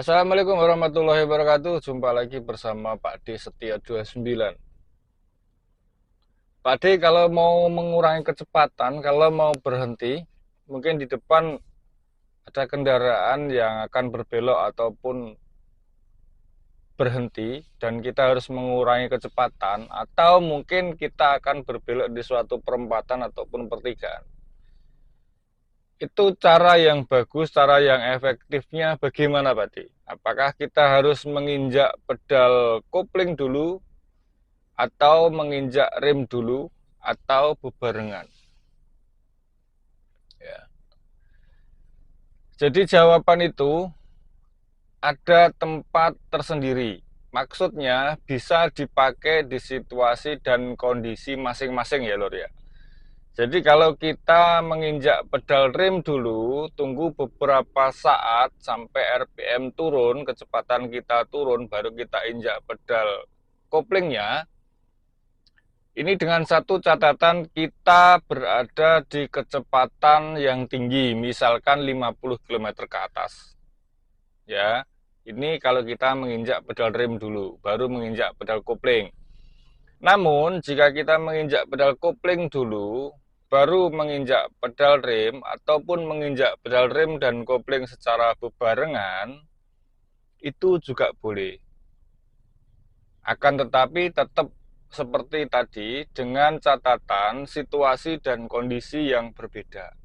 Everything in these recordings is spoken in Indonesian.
Assalamualaikum warahmatullahi wabarakatuh. Jumpa lagi bersama Pak D Setia 29. Pak D, kalau mau mengurangi kecepatan, kalau mau berhenti, mungkin di depan ada kendaraan yang akan berbelok ataupun berhenti dan kita harus mengurangi kecepatan, atau mungkin kita akan berbelok di suatu perempatan ataupun pertigaan. Itu cara yang bagus, cara yang efektifnya bagaimana, Pak D? Apakah kita harus menginjak pedal kopling dulu atau menginjak rem dulu atau bebarengan? Ya. Jadi jawaban itu ada tempat tersendiri. Maksudnya bisa dipakai di situasi dan kondisi masing-masing ya lor ya. Jadi kalau kita menginjak pedal rem dulu, tunggu beberapa saat sampai RPM turun, kecepatan kita turun, baru kita injak pedal koplingnya. Ini dengan satu catatan, kita berada di kecepatan yang tinggi, misalkan 50 km ke atas. Ya, ini kalau kita menginjak pedal rem dulu, baru menginjak pedal kopling. Namun, jika kita menginjak pedal kopling dulu, baru menginjak pedal rem, ataupun menginjak pedal rem dan kopling secara bebarengan, itu juga boleh. Akan tetapi tetap seperti tadi dengan catatan situasi dan kondisi yang berbeda.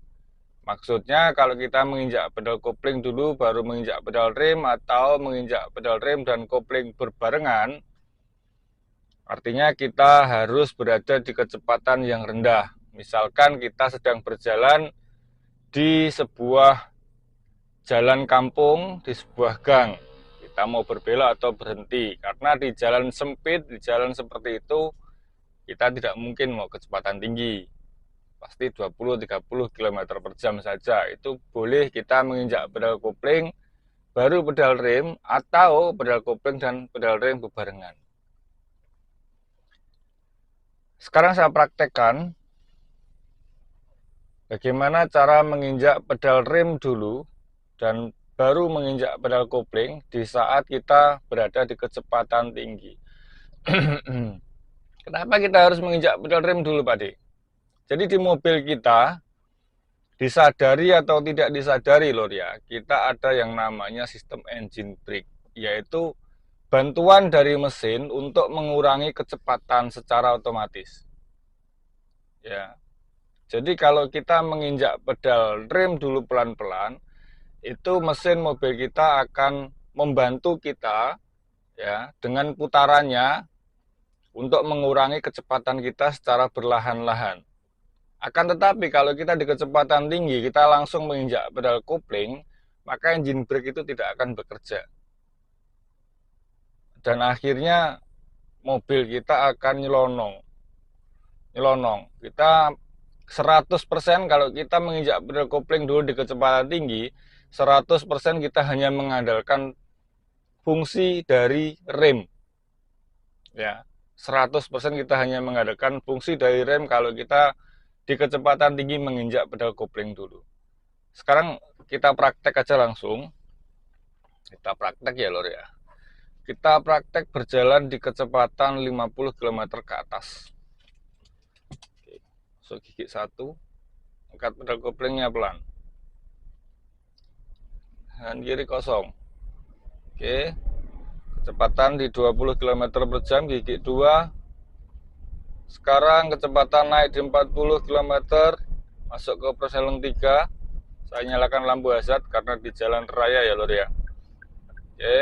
Maksudnya kalau kita menginjak pedal kopling dulu baru menginjak pedal rem atau menginjak pedal rem dan kopling berbarengan, artinya kita harus berada di kecepatan yang rendah. Misalkan kita sedang berjalan di sebuah jalan kampung, di sebuah gang. Kita mau berbelok atau berhenti. Karena di jalan sempit, di jalan seperti itu, kita tidak mungkin mau kecepatan tinggi. Pasti 20-30 km per jam saja. Itu boleh kita menginjak pedal kopling, baru pedal rem, atau pedal kopling dan pedal rem bebarengan. Sekarang saya praktekkan bagaimana cara menginjak pedal rem dulu dan baru menginjak pedal kopling di saat kita berada di kecepatan tinggi. Kenapa kita harus menginjak pedal rem dulu, Pak D? Jadi di mobil kita, disadari atau tidak disadari lor ya, kita ada yang namanya sistem engine brake, yaitu bantuan dari mesin untuk mengurangi kecepatan secara otomatis. Ya. Jadi kalau kita menginjak pedal rem dulu pelan-pelan, itu mesin mobil kita akan membantu kita ya dengan putarannya untuk mengurangi kecepatan kita secara berlahan-lahan. Akan tetapi kalau kita di kecepatan tinggi, kita langsung menginjak pedal kopling, maka engine brake itu tidak akan bekerja. Dan akhirnya mobil kita akan nyelonong. Kita 100% kalau kita menginjak pedal kopling dulu di kecepatan tinggi, 100% kita hanya mengandalkan fungsi dari rem. Ya, 100% kita hanya mengandalkan fungsi dari rem kalau kita di kecepatan tinggi menginjak pedal kopling dulu. Sekarang kita praktek aja langsung. Kita praktek ya lor ya. Kita praktek berjalan di kecepatan 50 km ke atas. Oke, masuk gigi 1, angkat pedal koplingnya pelan. Dan kiri kosong. Oke, kecepatan di 20 km per jam, gigi 2. Sekarang kecepatan naik di 40 km, masuk ke persneling 3. Saya nyalakan lampu hazard karena di jalan raya ya lor ya. Oke,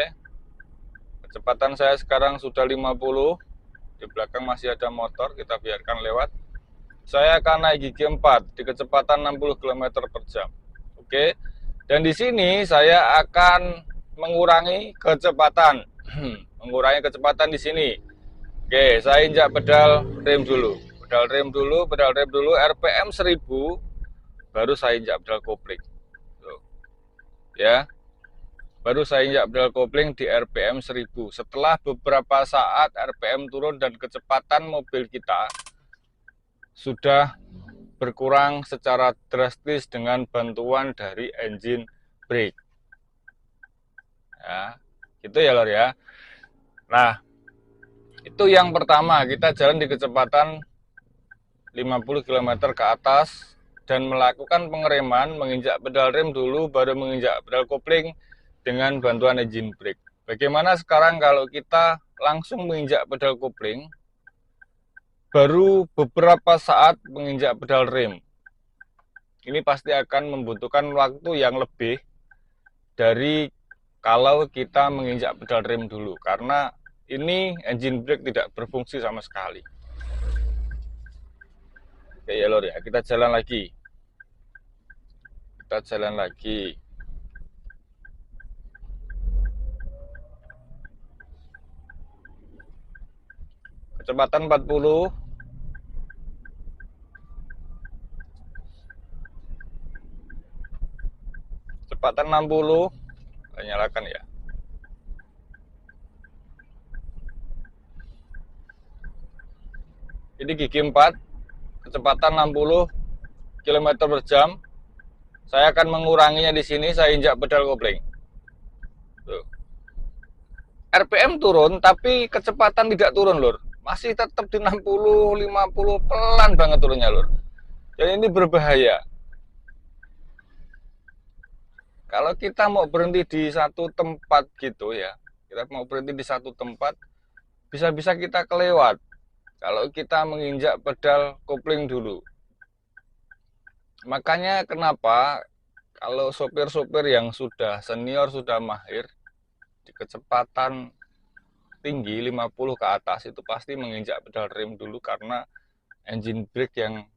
kecepatan saya sekarang sudah 50. Di belakang masih ada motor, kita biarkan lewat. Saya akan naik gigi 4 di kecepatan 60 km per jam. Oke, dan di sini saya akan mengurangi kecepatan. Mengurangi kecepatan di sini. Oke, saya injak pedal rem dulu. Pedal rem dulu, RPM 1000, baru saya injak pedal kopling. Tuh. Ya, baru saya injak pedal kopling di RPM 1000. Setelah beberapa saat RPM turun dan kecepatan mobil kita sudah berkurang secara drastis dengan bantuan dari engine brake. Ya, gitu ya lor ya. Nah, itu yang pertama, kita jalan di kecepatan 50 km ke atas dan melakukan pengereman, menginjak pedal rem dulu, baru menginjak pedal kopling dengan bantuan engine brake. Bagaimana sekarang kalau kita langsung menginjak pedal kopling, baru beberapa saat menginjak pedal rem? Ini pasti akan membutuhkan waktu yang lebih dari kalau kita menginjak pedal rem dulu, karena ini engine brake tidak berfungsi sama sekali. Oke ya lor ya, kita jalan lagi. Kecepatan 40, kecepatan 60, saya nyalakan ya. Ini gigi 4, kecepatan 60 km per jam. Saya akan menguranginya di sini, saya injak pedal kopling. Tuh. RPM turun, tapi kecepatan tidak turun, lur. Masih tetap di 60, 50, pelan banget turunnya, lur. Jadi ini berbahaya. Kalau kita mau berhenti di satu tempat gitu ya, kita mau berhenti di satu tempat, bisa-bisa kita kelewat. Kalau kita menginjak pedal kopling dulu. Makanya kenapa kalau sopir-sopir yang sudah senior, sudah mahir, di kecepatan tinggi 50 ke atas itu pasti menginjak pedal rem dulu, karena engine brake yang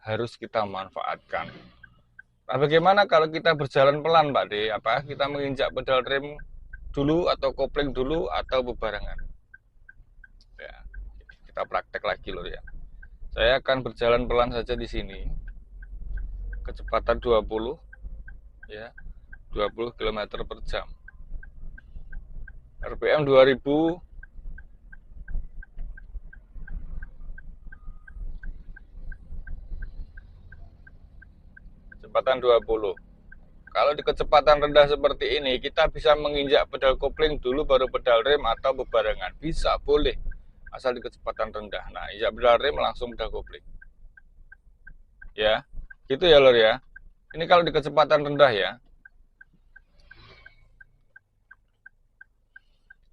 harus kita manfaatkan. Nah, bagaimana kalau kita berjalan pelan, Pak D? Apa kita menginjak pedal rem dulu atau kopling dulu atau bebarengan? Ya, kita praktek lagi loh ya. Saya akan berjalan pelan saja di sini. Kecepatan 20 ya. 20 km per jam. RPM 2000. Kecepatan 20. Kalau di kecepatan rendah seperti ini, kita bisa menginjak pedal kopling dulu baru pedal rem atau bebarengan. Bisa, boleh. Asal di kecepatan rendah. Nah, injak pedal rem langsung pedal kopling. Ya, gitu ya lor ya. Ini kalau di kecepatan rendah ya.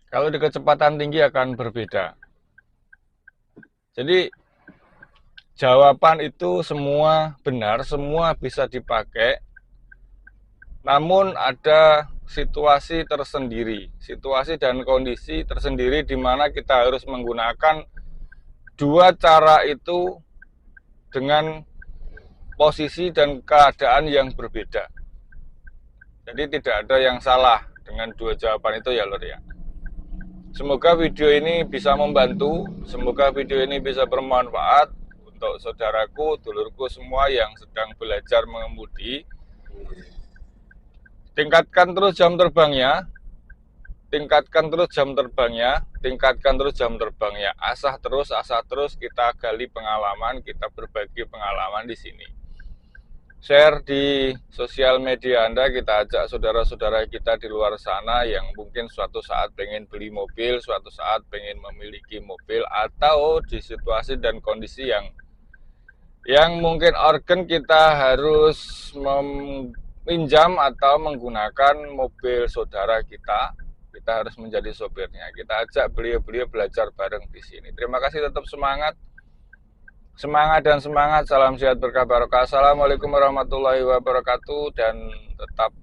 Kalau di kecepatan tinggi akan berbeda. Jadi jawaban itu semua benar, semua bisa dipakai. Namun ada situasi tersendiri, situasi dan kondisi tersendiri di mana kita harus menggunakan dua cara itu dengan posisi dan keadaan yang berbeda. Jadi tidak ada yang salah dengan dua jawaban itu ya lor ya. Semoga video ini bisa membantu, semoga video ini bisa bermanfaat untuk saudaraku, dulurku semua yang sedang belajar mengemudi. Tingkatkan terus jam terbangnya, tingkatkan terus jam terbangnya, tingkatkan terus jam terbangnya. Asah terus, kita gali pengalaman, kita berbagi pengalaman di sini. Share di sosial media Anda, kita ajak saudara-saudara kita di luar sana yang mungkin suatu saat pengen beli mobil, suatu saat pengen memiliki mobil, atau di situasi dan kondisi yang mungkin organ kita harus pinjam atau menggunakan mobil saudara kita harus menjadi sopirnya. Kita ajak beliau-beliau belajar bareng di sini. Terima kasih, tetap semangat. Semangat dan semangat, salam sehat berkah barokah. Assalamualaikum warahmatullahi wabarakatuh, dan tetap